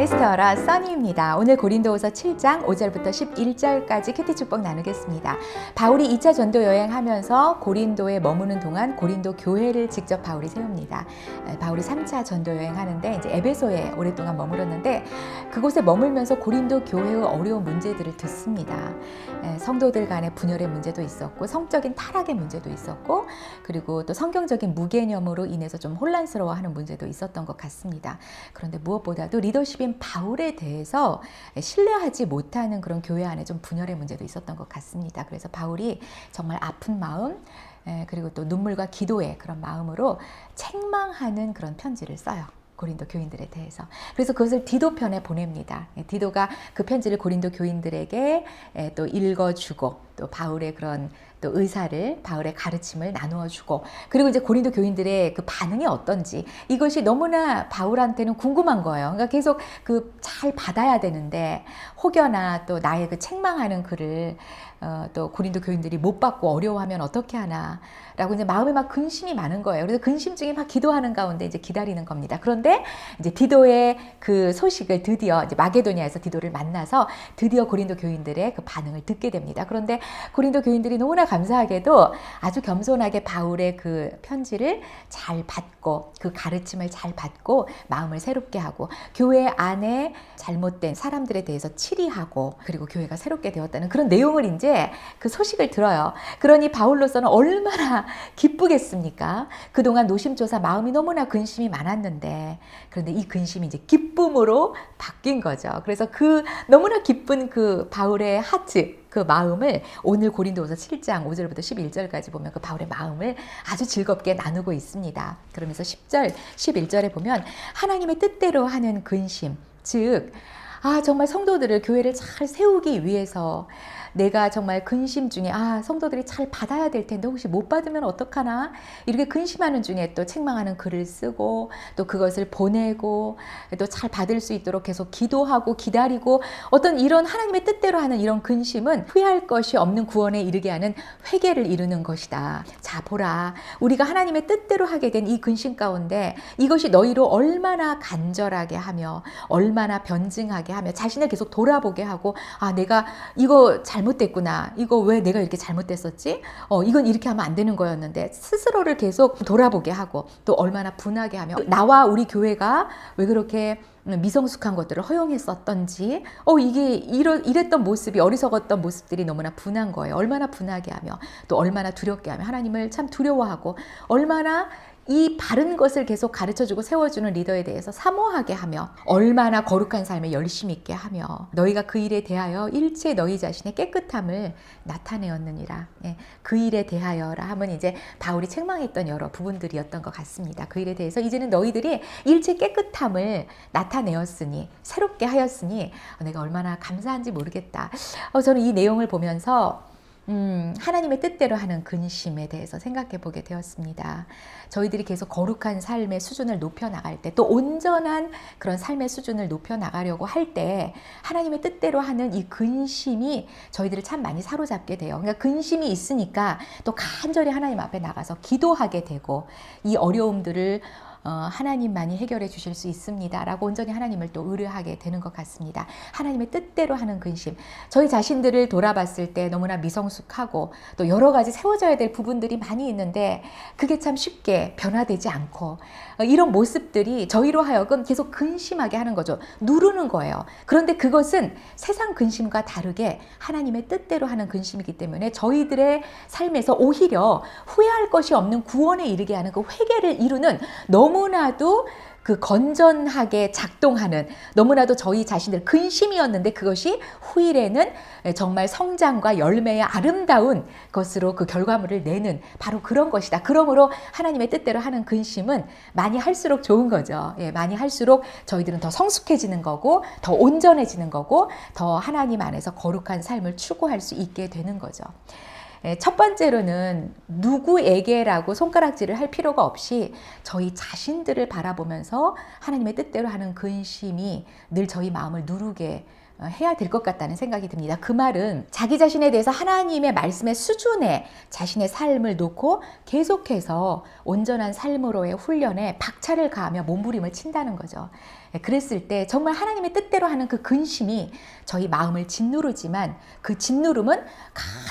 아리스테어라 써니입니다. 오늘 고린도후서 7장 5절부터 11절까지 큐티 축복 나누겠습니다. 바울이 2차 전도 여행하면서 고린도에 머무는 동안 고린도 교회를 직접 바울이 세웁니다. 바울이 3차 전도 여행하는데 이제 에베소에 오랫동안 머물렀는데 그곳에 머물면서 고린도 교회의 어려운 문제들을 듣습니다. 성도들 간의 분열의 문제도 있었고 성적인 타락의 문제도 있었고 그리고 또 성경적인 무개념으로 인해서 좀 혼란스러워하는 문제도 있었던 것 같습니다. 그런데 무엇보다도 리더십인 바울에 대해서 신뢰하지 못하는 그런 교회 안에 좀 분열의 문제도 있었던 것 같습니다. 그래서 바울이 정말 아픈 마음 그리고 또 눈물과 기도의 그런 마음으로 책망하는 그런 편지를 써요. 고린도 교인들에 대해서. 그래서 그것을 디도 편에 보냅니다. 디도가 그 편지를 고린도 교인들에게 또 읽어주고 또 바울의 그런 또 의사를 바울의 가르침을 나누어 주고 그리고 이제 고린도 교인들의 그 반응이 어떤지 이것이 너무나 바울한테는 궁금한 거예요. 그러니까 계속 그 잘 받아야 되는데 혹여나 또 나의 그 책망하는 글을 또 고린도 교인들이 못 받고 어려워하면 어떻게 하나 라고 이제 마음에 막 근심이 많은 거예요. 그래서 근심 중에 막 기도하는 가운데 이제 기다리는 겁니다. 그런데 이제 디도의 그 소식을 드디어 이제 마게도니아에서 디도를 만나서 드디어 고린도 교인들의 그 반응을 듣게 됩니다. 그런데 고린도 교인들이 너무나 감사하게도 아주 겸손하게 바울의 그 편지를 잘 받고 그 가르침을 잘 받고 마음을 새롭게 하고 교회 안에 잘못된 사람들에 대해서 치리하고 그리고 교회가 새롭게 되었다는 그런 내용을 이제 그 소식을 들어요. 그러니 바울로서는 얼마나 기쁘겠습니까? 그동안 노심초사 마음이 너무나 근심이 많았는데 그런데 이 근심이 이제 기쁨으로 바뀐 거죠. 그래서 그 너무나 기쁜 그 바울의 하트 그 마음을 오늘 고린도후서 7장 5절부터 11절까지 보면 그 바울의 마음을 아주 즐겁게 나누고 있습니다. 그러면서 10절, 11절에 보면 하나님의 뜻대로 하는 근심, 즉 정말 성도들을 교회를 잘 세우기 위해서 내가 정말 근심 중에 성도들이 잘 받아야 될 텐데 혹시 못 받으면 어떡하나 이렇게 근심하는 중에 또 책망하는 글을 쓰고 또 그것을 보내고 또 잘 받을 수 있도록 계속 기도하고 기다리고 어떤 이런 하나님의 뜻대로 하는 이런 근심은 후회할 것이 없는 구원에 이르게 하는 회개를 이루는 것이다. 자 보라 우리가 하나님의 뜻대로 하게 된 이 근심 가운데 이것이 너희로 얼마나 간절하게 하며 얼마나 변증하게 하며 자신을 계속 돌아보게 하고 내가 이거 잘못됐구나. 이거 왜 내가 이렇게 잘못됐었지? 이건 이렇게 하면 안 되는 거였는데 스스로를 계속 돌아보게 하고 또 얼마나 분하게 하며 나와 우리 교회가 왜 그렇게 미성숙한 것들을 허용했었던지 이게 이랬던 모습이 어리석었던 모습들이 너무나 분한 거예요. 얼마나 분하게 하며 또 얼마나 두렵게 하며 하나님을 참 두려워하고 얼마나 이 바른 것을 계속 가르쳐주고 세워주는 리더에 대해서 사모하게 하며 얼마나 거룩한 삶에 열심 있게 하며 너희가 그 일에 대하여 일체 너희 자신의 깨끗함을 나타내었느니라. 그 일에 대하여라 하면 이제 바울이 책망했던 여러 부분들이었던 것 같습니다. 그 일에 대해서 이제는 너희들이 일체 깨끗함을 나타내었으니 새롭게 하였으니 내가 얼마나 감사한지 모르겠다. 저는 이 내용을 보면서 하나님의 뜻대로 하는 근심에 대해서 생각해 보게 되었습니다. 저희들이 계속 거룩한 삶의 수준을 높여 나갈 때 또 온전한 그런 삶의 수준을 높여 나가려고 할 때 하나님의 뜻대로 하는 이 근심이 저희들을 참 많이 사로잡게 돼요. 그러니까 근심이 있으니까 또 간절히 하나님 앞에 나가서 기도하게 되고 이 어려움들을 하나님만이 해결해 주실 수 있습니다 라고 온전히 하나님을 또 의뢰하게 되는 것 같습니다. 하나님의 뜻대로 하는 근심 저희 자신들을 돌아봤을 때 너무나 미성숙하고 또 여러 가지 세워져야 될 부분들이 많이 있는데 그게 참 쉽게 변화되지 않고 이런 모습들이 저희로 하여금 계속 근심하게 하는 거죠. 누르는 거예요. 그런데 그것은 세상 근심과 다르게 하나님의 뜻대로 하는 근심이기 때문에 저희들의 삶에서 오히려 후회할 것이 없는 구원에 이르게 하는 그 회개를 이루는 너무나도 그 건전하게 작동하는 너무나도 저희 자신들 근심이었는데 그것이 후일에는 정말 성장과 열매의 아름다운 것으로 그 결과물을 내는 바로 그런 것이다. 그러므로 하나님의 뜻대로 하는 근심은 많이 할수록 좋은 거죠. 많이 할수록 저희들은 더 성숙해지는 거고 더 온전해지는 거고 더 하나님 안에서 거룩한 삶을 추구할 수 있게 되는 거죠. 첫 번째로는 누구에게라고 손가락질을 할 필요가 없이 저희 자신들을 바라보면서 하나님의 뜻대로 하는 근심이 늘 저희 마음을 누르게 해야 될 것 같다는 생각이 듭니다. 그 말은 자기 자신에 대해서 하나님의 말씀의 수준에 자신의 삶을 놓고 계속해서 온전한 삶으로의 훈련에 박차를 가하며 몸부림을 친다는 거죠. 그랬을 때 정말 하나님의 뜻대로 하는 그 근심이 저희 마음을 짓누르지만 그 짓누름은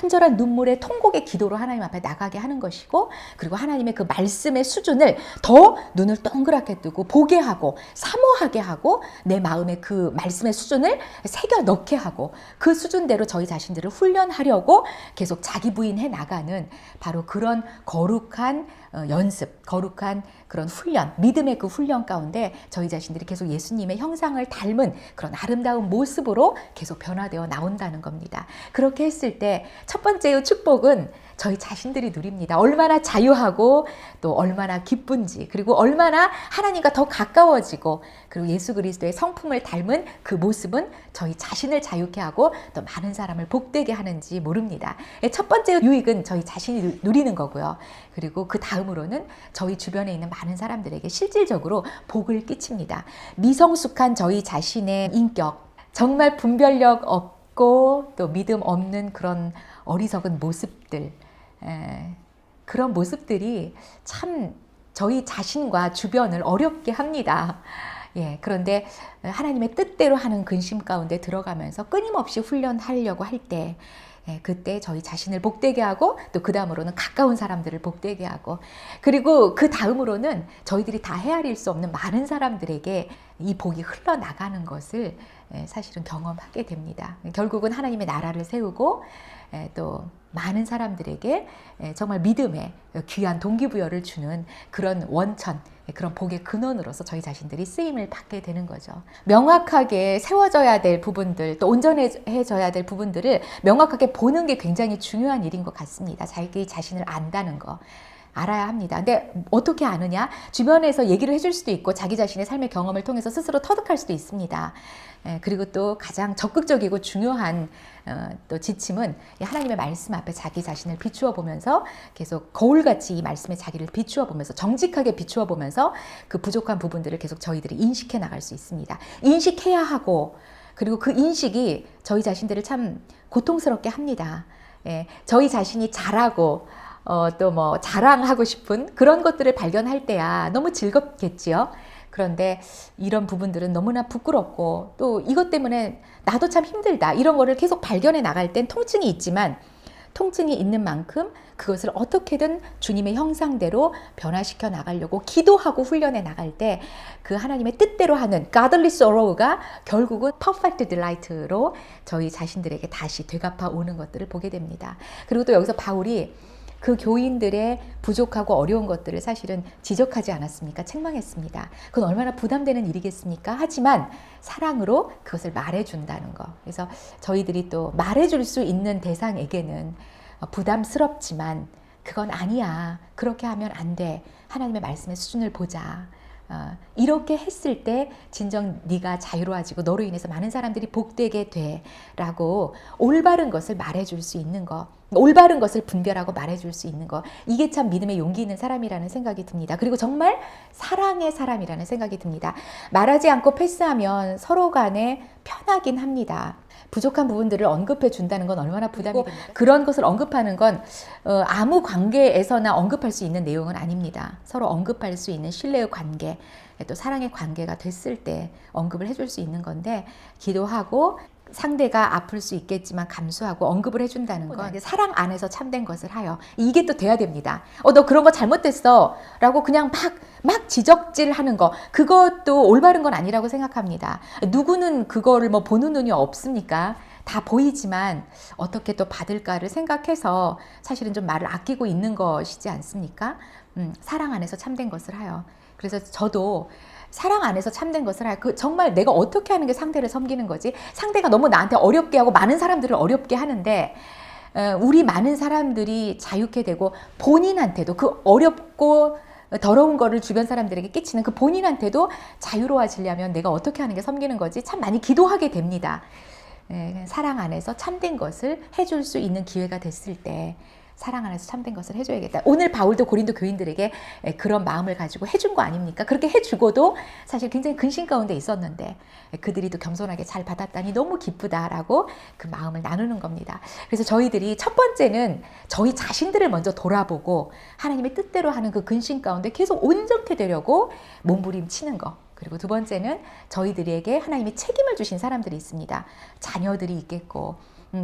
간절한 눈물의 통곡의 기도로 하나님 앞에 나가게 하는 것이고, 그리고 하나님의 그 말씀의 수준을 더 눈을 동그랗게 뜨고 보게 하고 사모하게 하고 내 마음에 그 말씀의 수준을 새겨 넣게 하고 그 수준대로 저희 자신들을 훈련하려고 계속 자기 부인해 나가는 바로 그런 거룩한 연습, 거룩한 그런 훈련, 믿음의 그 훈련 가운데 저희 자신들이 계속 예수님의 형상을 닮은 그런 아름다운 모습으로 계속 변화되어 나온다는 겁니다. 그렇게 했을 때 첫 번째의 축복은 저희 자신들이 누립니다. 얼마나 자유하고 또 얼마나 기쁜지, 그리고 얼마나 하나님과 더 가까워지고, 그리고 예수 그리스도의 성품을 닮은 그 모습은 저희 자신을 자유케 하고 또 많은 사람을 복되게 하는지 모릅니다. 첫 번째 유익은 저희 자신이 누리는 거고요. 그리고 그 다음으로는 저희 주변에 있는 많은 사람들에게 실질적으로 복을 끼칩니다. 미성숙한 저희 자신의 인격, 정말 분별력 없고 또 믿음 없는 그런 어리석은 모습들, 그런 모습들이 참 저희 자신과 주변을 어렵게 합니다. 그런데 하나님의 뜻대로 하는 근심 가운데 들어가면서 끊임없이 훈련하려고 할 때, 그때 저희 자신을 복되게 하고 또 그 다음으로는 가까운 사람들을 복되게 하고, 그리고 그 다음으로는 저희들이 다 헤아릴 수 없는 많은 사람들에게 이 복이 흘러나가는 것을 사실은 경험하게 됩니다. 결국은 하나님의 나라를 세우고 또 많은 사람들에게 정말 믿음의 귀한 동기부여를 주는 그런 원천, 그런 복의 근원으로서 저희 자신들이 쓰임을 받게 되는 거죠. 명확하게 세워져야 될 부분들, 또 온전해져야 될 부분들을 명확하게 보는 게 굉장히 중요한 일인 것 같습니다. 자기 자신을 안다는 거. 알아야 합니다. 근데 어떻게 아느냐? 주변에서 얘기를 해줄 수도 있고 자기 자신의 삶의 경험을 통해서 스스로 터득할 수도 있습니다. 그리고 또 가장 적극적이고 중요한 또 지침은 하나님의 말씀 앞에 자기 자신을 비추어 보면서 계속 거울같이 이 말씀에 자기를 비추어 보면서 정직하게 비추어 보면서 그 부족한 부분들을 계속 저희들이 인식해 나갈 수 있습니다. 인식해야 하고, 그리고 그 인식이 저희 자신들을 참 고통스럽게 합니다. 저희 자신이 잘하고 또 뭐 자랑하고 싶은 그런 것들을 발견할 때야 너무 즐겁겠지요. 그런데 이런 부분들은 너무나 부끄럽고 또 이것 때문에 나도 참 힘들다, 이런 거를 계속 발견해 나갈 땐 통증이 있지만, 통증이 있는 만큼 그것을 어떻게든 주님의 형상대로 변화시켜 나가려고 기도하고 훈련해 나갈 때 그 하나님의 뜻대로 하는 godly sorrow가 결국은 perfect delight로 저희 자신들에게 다시 되갚아 오는 것들을 보게 됩니다. 그리고 또 여기서 바울이 그 교인들의 부족하고 어려운 것들을 사실은 지적하지 않았습니까? 책망했습니다. 그건 얼마나 부담되는 일이겠습니까? 하지만 사랑으로 그것을 말해준다는 거. 그래서 저희들이 또 말해줄 수 있는 대상에게는 부담스럽지만 그건 아니야, 그렇게 하면 안 돼, 하나님의 말씀의 수준을 보자, 이렇게 했을 때 진정 네가 자유로워지고 너로 인해서 많은 사람들이 복되게 돼 라고 올바른 것을 말해줄 수 있는 거, 올바른 것을 분별하고 말해줄 수 있는 거, 이게 참 믿음의 용기 있는 사람이라는 생각이 듭니다. 그리고 정말 사랑의 사람이라는 생각이 듭니다. 말하지 않고 패스하면 서로 간에 편하긴 합니다. 부족한 부분들을 언급해 준다는 건 얼마나 부담이 됩니까? 그런 것을 언급하는 건 아무 관계에서나 언급할 수 있는 내용은 아닙니다. 서로 언급할 수 있는 신뢰의 관계, 또 사랑의 관계가 됐을 때 언급을 해줄 수 있는 건데, 기도하고 상대가 아플 수 있겠지만 감수하고 언급을 해준다는 건 사랑 안에서 참된 것을 하여, 이게 또 돼야 됩니다. 너 그런 거 잘못됐어 라고 그냥 막 지적질하는 거, 그것도 올바른 건 아니라고 생각합니다. 누구는 그거를 뭐 보는 눈이 없습니까? 다 보이지만 어떻게 또 받을까를 생각해서 사실은 좀 말을 아끼고 있는 것이지 않습니까? 사랑 안에서 참된 것을 하여. 그래서 저도 사랑 안에서 참된 것을 할, 정말 내가 어떻게 하는 게 상대를 섬기는 거지? 상대가 너무 나한테 어렵게 하고 많은 사람들을 어렵게 하는데, 우리 많은 사람들이 자유케 되고 본인한테도 그 어렵고 더러운 거를 주변 사람들에게 끼치는 그 본인한테도 자유로워지려면 내가 어떻게 하는 게 섬기는 거지? 참 많이 기도하게 됩니다. 사랑 안에서 참된 것을 해줄 수 있는 기회가 됐을 때 사랑 안에서 참된 것을 해줘야겠다. 오늘 바울도 고린도 교인들에게 그런 마음을 가지고 해준 거 아닙니까? 그렇게 해주고도 사실 굉장히 근심 가운데 있었는데 그들이 또 겸손하게 잘 받았다니 너무 기쁘다라고 그 마음을 나누는 겁니다. 그래서 저희들이 첫 번째는 저희 자신들을 먼저 돌아보고 하나님의 뜻대로 하는 그 근심 가운데 계속 온전케 되려고 몸부림치는 거. 그리고 두 번째는 저희들에게 하나님이 책임을 주신 사람들이 있습니다. 자녀들이 있겠고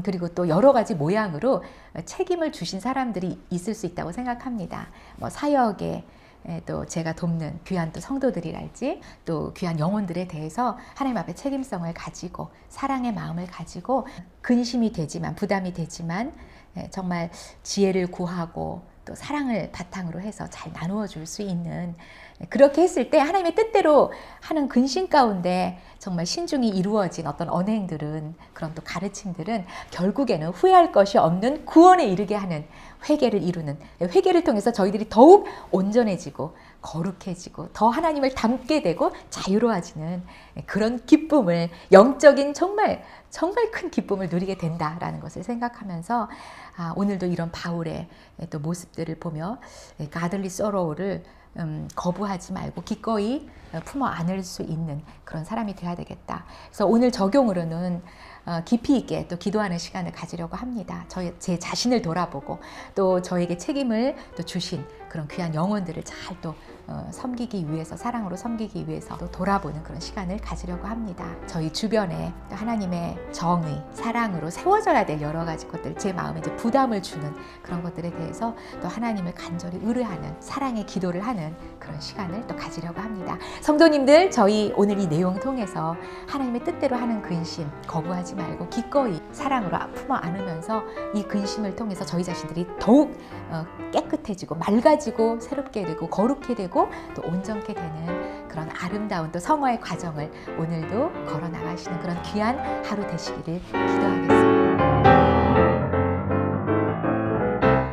그리고 또 여러 가지 모양으로 책임을 주신 사람들이 있을 수 있다고 생각합니다. 뭐 사역에 또 제가 돕는 귀한 또 성도들이랄지 또 귀한 영혼들에 대해서 하나님 앞에 책임성을 가지고 사랑의 마음을 가지고 근심이 되지만 부담이 되지만 정말 지혜를 구하고 또 사랑을 바탕으로 해서 잘 나누어 줄 수 있는 그렇게 했을 때 하나님의 뜻대로 하는 근심 가운데 정말 신중히 이루어진 어떤 언행들은 그런 또 가르침들은 결국에는 후회할 것이 없는 구원에 이르게 하는 회개를 이루는 회개를 통해서 저희들이 더욱 온전해지고 거룩해지고 더 하나님을 닮게 되고 자유로워지는 그런 기쁨을 영적인 정말 큰 기쁨을 누리게 된다라는 것을 생각하면서 오늘도 이런 바울의 또 모습들을 보며 가들리 서로우를 거부하지 말고 기꺼이 품어 안을 수 있는 그런 사람이 되어야 되겠다. 그래서 오늘 적용으로는 깊이 있게 또 기도하는 시간을 가지려고 합니다. 제 자신을 돌아보고 또 저에게 책임을 또 주신 그런 귀한 영혼들을 잘 또 섬기기 위해서 사랑으로 섬기기 위해서 또 돌아보는 그런 시간을 가지려고 합니다. 저희 주변에 또 하나님의 정의, 사랑으로 세워져야 될 여러 가지 것들, 제 마음에 이제 부담을 주는 그런 것들에 대해서 또 하나님을 간절히 의뢰하는 사랑의 기도를 하는 그런 시간을 또 가지려고 합니다. 성도님들, 저희 오늘 이 내용 통해서 하나님의 뜻대로 하는 근심 거부하지 말고 기꺼이 사랑으로 품어 안으면서 이 근심을 통해서 저희 자신들이 더욱 깨끗해지고 맑아지고 새롭게 되고 거룩해 되고 또 온전케 되는 그런 아름다운 또 성화의 과정을 오늘도 걸어 나가시는 그런 귀한 하루 되시기를 기도하겠습니다.